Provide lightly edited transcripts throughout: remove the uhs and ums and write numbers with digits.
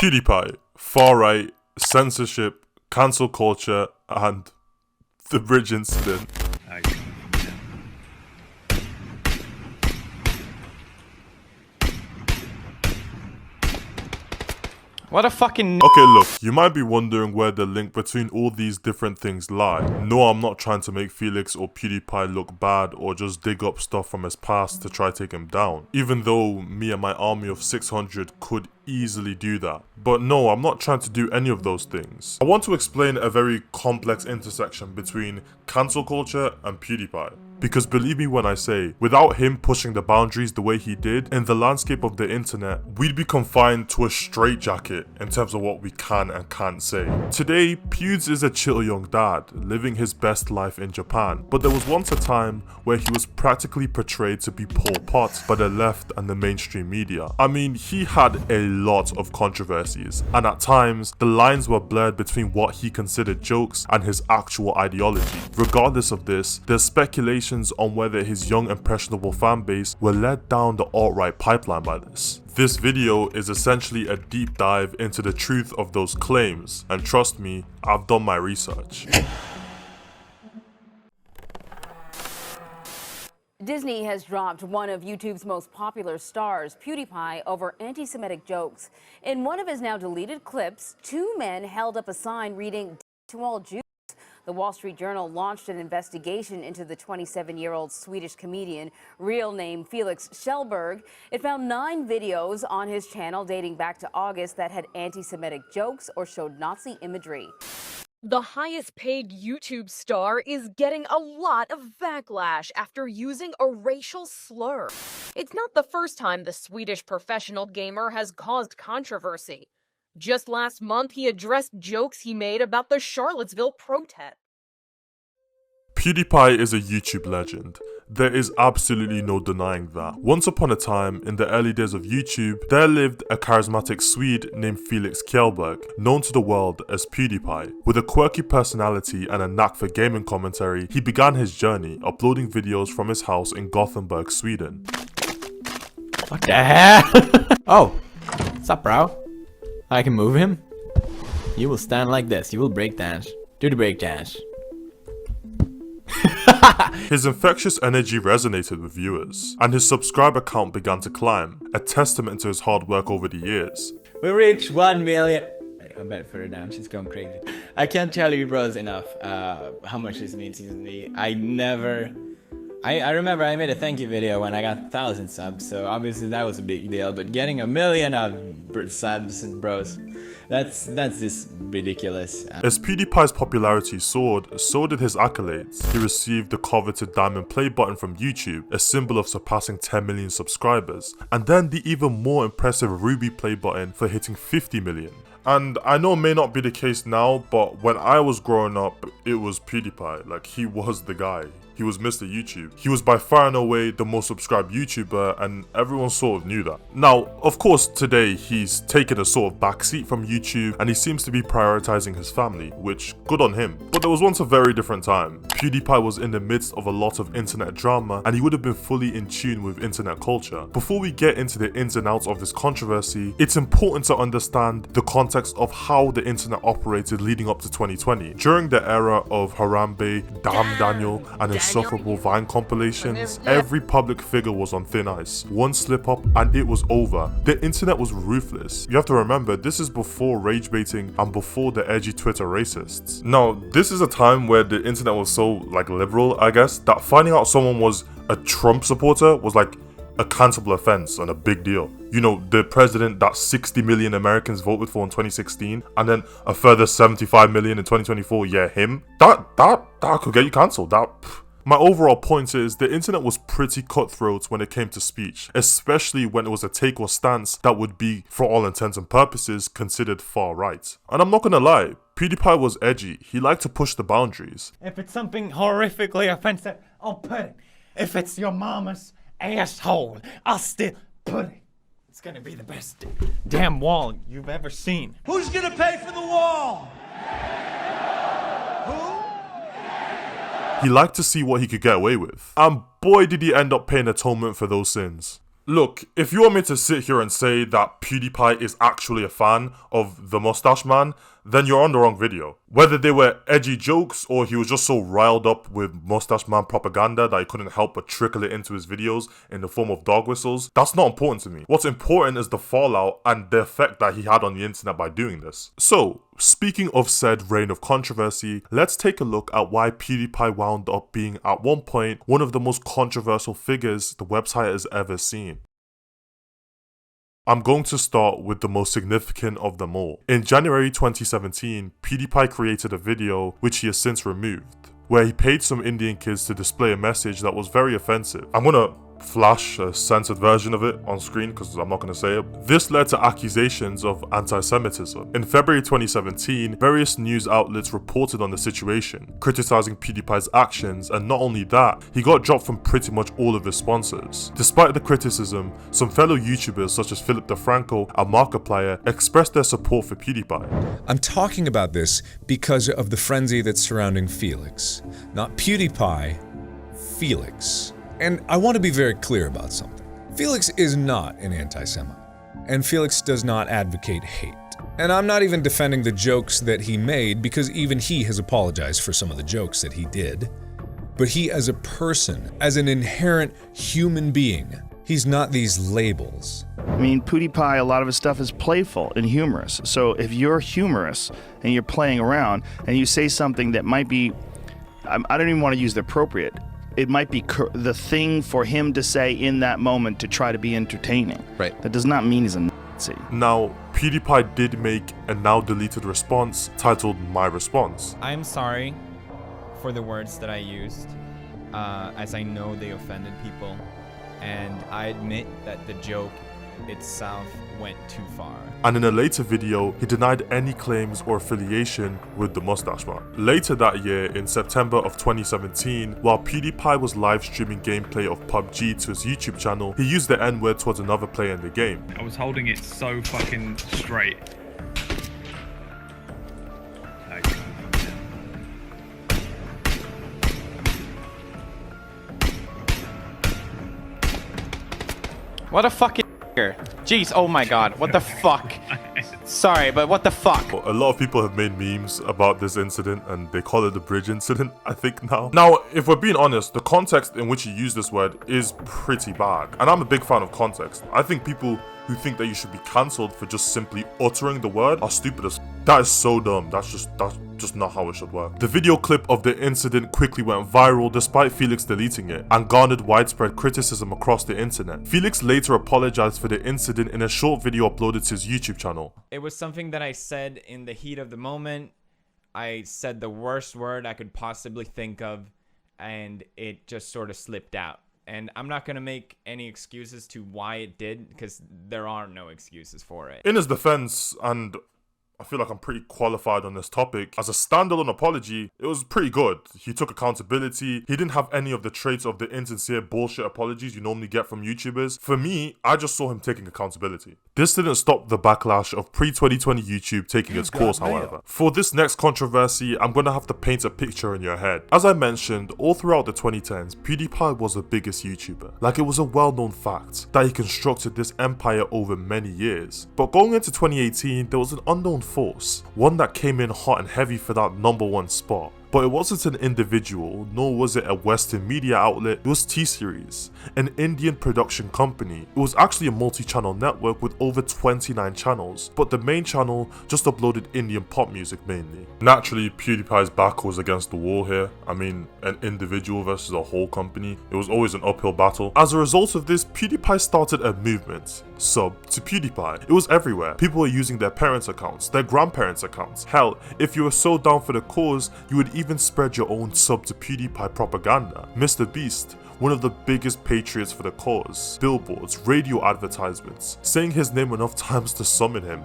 PewDiePie, far right, censorship, cancel culture, and the bridge incident. What a fucking Okay, look, you might be wondering where the link between all these different things lie. No, I'm not trying to make Felix or PewDiePie look bad or just dig up stuff from his past to try to take him down. Even though me and my army of 600 could easily do that. But no, I'm not trying to do any of those things. I want to explain a very complex intersection between cancel culture and PewDiePie. Because believe me when I say, without him pushing the boundaries the way he did, in the landscape of the internet, we'd be confined to a straitjacket in terms of what we can and can't say. Today, Pewds is a chill young dad, living his best life in Japan. But there was once a time where he was practically portrayed to be Pol Pot by the left and the mainstream media. I mean, he had a lot of controversies, and at times, the lines were blurred between what he considered jokes and his actual ideology. Regardless of this, there's speculation on whether his young impressionable fan base were led down the alt-right pipeline by this. This video is essentially a deep dive into the truth of those claims, and trust me, I've done my research. Disney has dropped one of YouTube's most popular stars, PewDiePie, over anti-Semitic jokes. In one of his now deleted clips, two men held up a sign reading "To all Jews." The Wall Street Journal launched an investigation into the 27-year-old Swedish comedian, real name Felix Kjellberg. It found 9 videos on his channel dating back to August that had anti-Semitic jokes or showed Nazi imagery. The highest paid YouTube star is getting a lot of backlash after using a racial slur. It's not the first time the Swedish professional gamer has caused controversy. Just last month, he addressed jokes he made about the Charlottesville protest. PewDiePie is a YouTube legend. There is absolutely no denying that. Once upon a time, in the early days of YouTube, there lived a charismatic Swede named Felix Kjellberg, known to the world as PewDiePie. With a quirky personality and a knack for gaming commentary, he began his journey uploading videos from his house in Gothenburg, Sweden. What the hell? Oh, what's up, bro? I can move him. You will stand like this. You will break dance. Do the break dance. His infectious energy resonated with viewers, and his subscriber count began to climb, a testament to his hard work over the years. We reached 1 million. I bet further down, she's going crazy. I can't tell you, bros, enough how much this means to me. I remember I made a thank you video when I got 1,000 subs, so obviously that was a big deal. But getting 1 million of subs and bros, that's just ridiculous. As PewDiePie's popularity soared, so did his accolades. He received the coveted diamond play button from YouTube, a symbol of surpassing 10 million subscribers, and then the even more impressive ruby play button for hitting 50 million. And I know it may not be the case now, but when I was growing up, it was PewDiePie. Like, he was the guy. He was Mr. YouTube. He was by far and away the most subscribed YouTuber, and everyone sort of knew that. Now, of course, today he's taken a sort of backseat from YouTube, and he seems to be prioritizing his family, which, good on him. But there was once a very different time. PewDiePie was in the midst of a lot of internet drama, and he would have been fully in tune with internet culture. Before we get into the ins and outs of this controversy, it's important to understand the context of how the internet operated leading up to 2020. During the era of Harambe, Damn Daniel, and insufferable Vine compilations, every public figure was on thin ice. One slip up and it was over. The internet was ruthless. You have to remember, this is before rage baiting and before the edgy Twitter racists. Now, this is a time where the internet was so liberal, I guess, that finding out someone was a Trump supporter was like a cancelable offense and a big deal. You know, the president that 60 million Americans voted for in 2016, and then a further 75 million in 2024, yeah, him. That could get you cancelled. My overall point is, the internet was pretty cutthroat when it came to speech, especially when it was a take or stance that would be, for all intents and purposes, considered far right. And I'm not gonna lie, PewDiePie was edgy. He liked to push the boundaries. If it's something horrifically offensive, I'll put it. If it's your mama's asshole, I'll still put it. It's gonna be the best damn wall you've ever seen. Who's gonna pay for the wall? He liked to see what he could get away with. And boy did he end up paying atonement for those sins. Look, if you want me to sit here and say that PewDiePie is actually a fan of the Mustache Man, then you're on the wrong video. Whether they were edgy jokes or he was just so riled up with Mustache Man propaganda that he couldn't help but trickle it into his videos in the form of dog whistles, that's not important to me. What's important is the fallout and the effect that he had on the internet by doing this. So, speaking of said reign of controversy, let's take a look at why PewDiePie wound up being at one point one of the most controversial figures the website has ever seen. I'm going to start with the most significant of them all. In January 2017, PewDiePie created a video which he has since removed, where he paid some Indian kids to display a message that was very offensive. I'm gonna flash a censored version of it on screen because I'm not going to say it. This led to accusations of anti-Semitism. In February 2017, various news outlets reported on the situation, criticizing PewDiePie's actions, and not only that, he got dropped from pretty much all of his sponsors. Despite the criticism, some fellow YouTubers such as Philip DeFranco and Markiplier expressed their support for PewDiePie. I'm talking about this because of the frenzy that's surrounding Felix. Not PewDiePie, Felix. And I want to be very clear about something. Felix is not an anti-Semite, and Felix does not advocate hate. And I'm not even defending the jokes that he made because even he has apologized for some of the jokes that he did. But he as a person, as an inherent human being, he's not these labels. I mean, PewDiePie, a lot of his stuff is playful and humorous. So if you're humorous and you're playing around and you say something that might be, I don't even want to use the appropriate, it might be the thing for him to say in that moment to try to be entertaining. Right. That does not mean he's a Nazi. Now, PewDiePie did make a now deleted response titled My Response. I'm sorry for the words that I used, as I know they offended people, and I admit that the joke itself went too far. And in a later video, he denied any claims or affiliation with the Mustache Man. Later that year, in September of 2017, while PewDiePie was live streaming gameplay of PUBG to his YouTube channel, he used the N-word towards another player in the game. I was holding it so fucking straight. What a fucking jeez, oh my god, what the fuck? Sorry, but what the fuck? A lot of people have made memes about this incident and they call it the bridge incident, I think now. Now, if we're being honest, the context in which he used this word is pretty bad. And I'm a big fan of context. I think people who think that you should be cancelled for just simply uttering the word are stupid as that is so dumb. That's just not how it should work. The video clip of the incident quickly went viral despite Felix deleting it and garnered widespread criticism across the internet. Felix later apologized for the incident in a short video uploaded to his YouTube channel. It was something that I said in the heat of the moment. I said the worst word I could possibly think of, and it just sort of slipped out. And I'm not going to make any excuses to why it did, because there are no excuses for it. In his defense, and I feel like I'm pretty qualified on this topic, as a standalone apology, it was pretty good. He took accountability. He didn't have any of the traits of the insincere bullshit apologies you normally get from YouTubers. For me, I just saw him taking accountability. This didn't stop the backlash of pre-2020 YouTube taking its course, however. For this next controversy, I'm gonna have to paint a picture in your head. As I mentioned, all throughout the 2010s, PewDiePie was the biggest YouTuber. Like, it was a well-known fact that he constructed this empire over many years. But going into 2018, there was an unknown force, one that came in hot and heavy for that #1 spot. But it wasn't an individual, nor was it a Western media outlet. It was T-Series, an Indian production company. It was actually a multi-channel network with over 29 channels, but the main channel just uploaded Indian pop music mainly. Naturally, PewDiePie's back was against the wall here. I mean, an individual versus a whole company. It was always an uphill battle. As a result of this, PewDiePie started a movement. Sub to PewDiePie. It was everywhere. People were using their parents' accounts, their grandparents' accounts. Hell, if you were so down for the cause, you would even spread your own sub to PewDiePie propaganda. Mr. Beast, one of the biggest patriots for the cause, billboards, radio advertisements, saying his name enough times to summon him.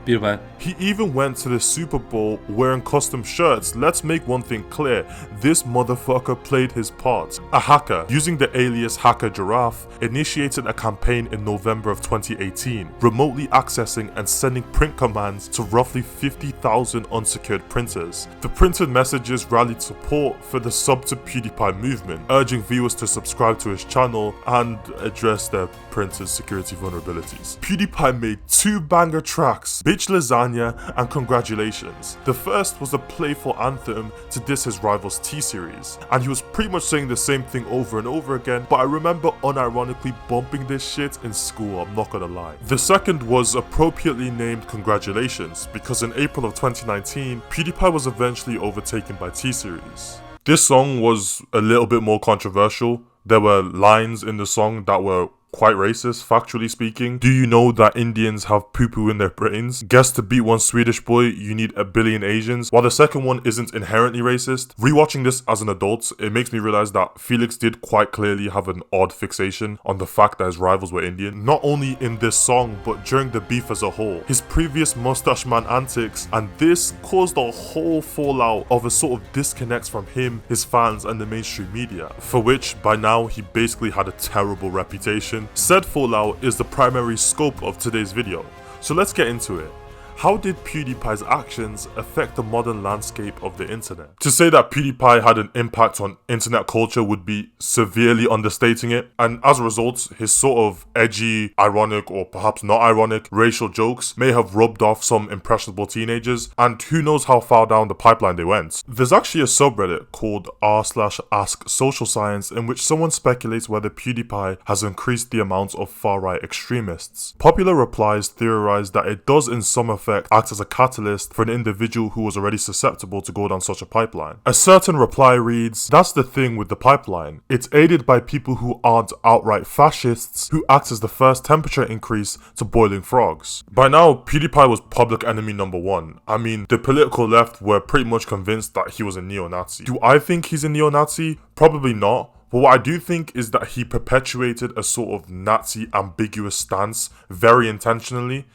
PewDiePie. He even went to the Super Bowl wearing custom shirts. Let's make one thing clear, this motherfucker played his part. A hacker, using the alias Hacker Giraffe, initiated a campaign in November of 2018, remotely accessing and sending print commands to roughly 50,000 unsecured printers. The printed messages rallied support for the sub to PewDiePie movement, urging viewers to subscribe to his channel and address their printers' security vulnerabilities. PewDiePie made 2 banger tracks, Bitch Lasagna and Congratulations. The first was a playful anthem to diss his rival's T-Series, and he was pretty much saying the same thing over and over again, but I remember unironically bumping this shit in school, I'm not gonna lie. The second was appropriately named Congratulations, because in April of 2019, PewDiePie was eventually overtaken by T-Series. This song was a little bit more controversial. There were lines in the song that were quite racist, factually speaking. Do you know that Indians have poo-poo in their brains? Guess to beat one Swedish boy, you need a billion Asians. While the second one isn't inherently racist, rewatching this as an adult, it makes me realize that Felix did quite clearly have an odd fixation on the fact that his rivals were Indian. Not only in this song, but during the beef as a whole. His previous Mustache Man antics, and this caused a whole fallout of a sort of disconnect from him, his fans, and the mainstream media, for which by now he basically had a terrible reputation. Said fallout is the primary scope of today's video, so let's get into it. How did PewDiePie's actions affect the modern landscape of the internet? To say that PewDiePie had an impact on internet culture would be severely understating it, and as a result, his sort of edgy, ironic, or perhaps not ironic, racial jokes may have rubbed off some impressionable teenagers, and who knows how far down the pipeline they went. There's actually a subreddit called r/AskSocialScience in which someone speculates whether PewDiePie has increased the amount of far-right extremists. Popular replies theorize that it does in some effect act as a catalyst for an individual who was already susceptible to go down such a pipeline. A certain reply reads, "That's the thing with the pipeline. It's aided by people who aren't outright fascists who act as the first temperature increase to boiling frogs." By now, PewDiePie was public enemy number 1. I mean, the political left were pretty much convinced that he was a neo-Nazi. Do I think he's a neo-Nazi? Probably not. But what I do think is that he perpetuated a sort of Nazi ambiguous stance very intentionally.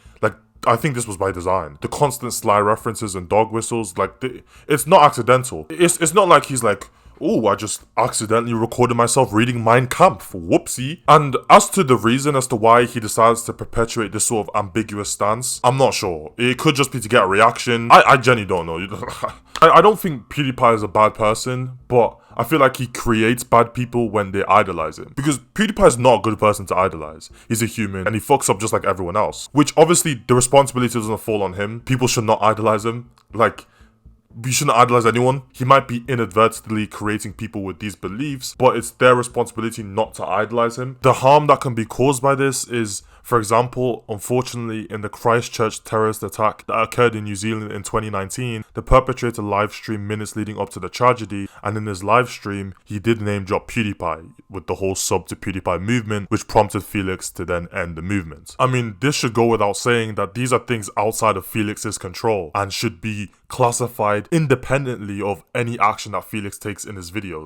I think this was by design. The constant sly references and dog whistles, it's not accidental. It's not like he's like, oh, I just accidentally recorded myself reading Mein Kampf, whoopsie. And as to the reason as to why he decides to perpetuate this sort of ambiguous stance, I'm not sure. It could just be to get a reaction. I genuinely don't know. I don't think PewDiePie is a bad person, but I feel like he creates bad people when they idolize him. Because PewDiePie is not a good person to idolize. He's a human and he fucks up just like everyone else. Which obviously the responsibility doesn't fall on him. People should not idolize him. We shouldn't idolize anyone. He might be inadvertently creating people with these beliefs, but it's their responsibility not to idolize him. The harm that can be caused by this is, for example, unfortunately, in the Christchurch terrorist attack that occurred in New Zealand in 2019, the perpetrator livestreamed minutes leading up to the tragedy, and in his livestream, he did name drop PewDiePie with the whole sub to PewDiePie movement, which prompted Felix to then end the movement. I mean, this should go without saying that these are things outside of Felix's control and should be classified independently of any action that Felix takes in his videos.